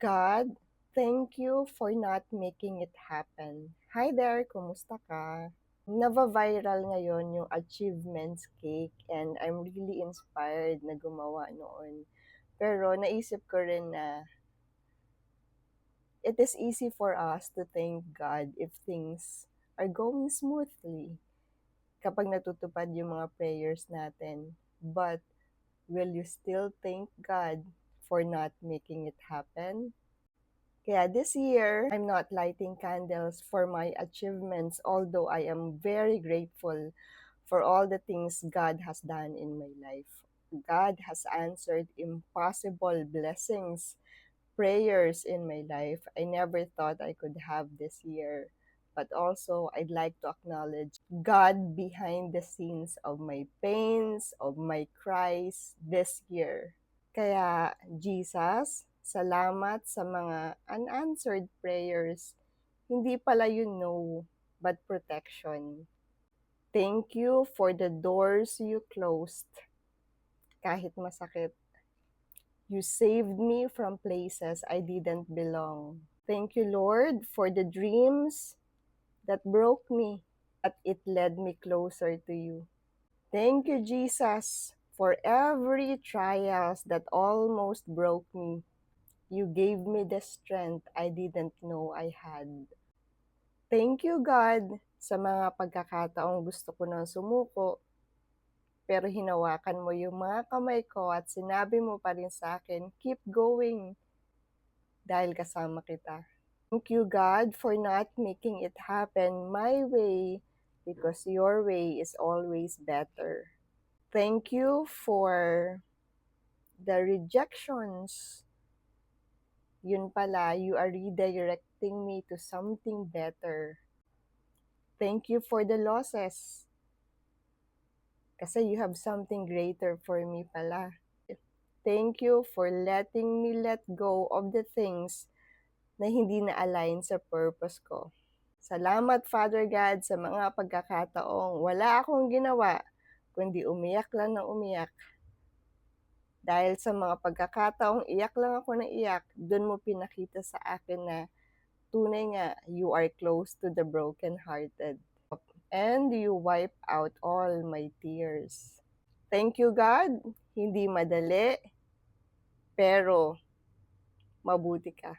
God, thank you for not making it happen. Hi there, kumusta ka? Nava-viral ngayon yung achievements cake and I'm really inspired na gumawa noon. Pero naisip ko rin na it is easy for us to thank God if things are going smoothly kapag natutupad yung mga prayers natin. But will you still thank God for not making it happen? Kaya this year, I'm not lighting candles for my achievements, although I am very grateful for all the things God has done in my life. God has answered impossible blessings, prayers in my life I never thought I could have this year. But also, I'd like to acknowledge God behind the scenes of my pains, of my cries this year. Kaya, Jesus, salamat sa mga unanswered prayers. Hindi pala you know, but protection. Thank you for the doors you closed, kahit masakit. You saved me from places I didn't belong. Thank you, Lord, for the dreams that broke me, but it led me closer to you. Thank you, Jesus, for every trials that almost broke me. You gave me the strength I didn't know I had. Thank you, God, sa mga pagkakataong gusto ko nang sumuko, pero hinawakan mo yung mga kamay ko at sinabi mo pa rin sa akin, keep going, dahil kasama kita. Thank you, God, for not making it happen my way, because your way is always better. Thank you for the rejections. Yun pala, you are redirecting me to something better. Thank you for the losses. Kasi you have something greater for me pala. Thank you for letting me let go of the things na hindi na-align sa purpose ko. Salamat, Father God, sa mga pagkakataong wala akong ginawa, kundi umiyak lang ng umiyak. Dahil sa mga pagkakataong iyak lang ako ng iyak, doon mo pinakita sa akin na tunay nga, you are close to the brokenhearted. And you wipe out all my tears. Thank you, God. Hindi madali, pero mabuti ka.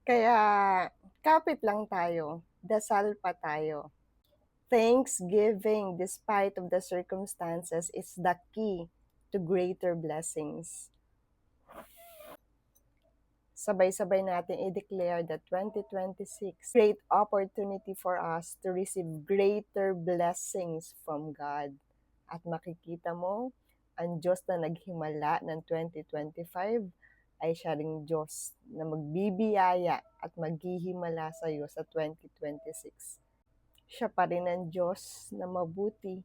Kaya, kapit lang tayo. Dasal pa tayo. Thanksgiving, despite of the circumstances, is the key to greater blessings. Sabay-sabay natin i-declare that 2026, great opportunity for us to receive greater blessings from God. At makikita mo, ang Diyos na naghimala ng 2025 ay siya ring Diyos na magbibiyaya at maghihimala sa iyo sa 2026. Siya pa rin ang Diyos na mabuti.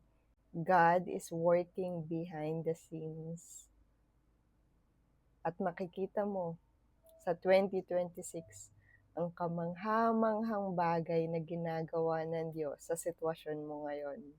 God is working behind the scenes. At makikita mo, sa 2026 ang kamangha-manghang bagay na ginagawa ng Diyos sa sitwasyon mo ngayon.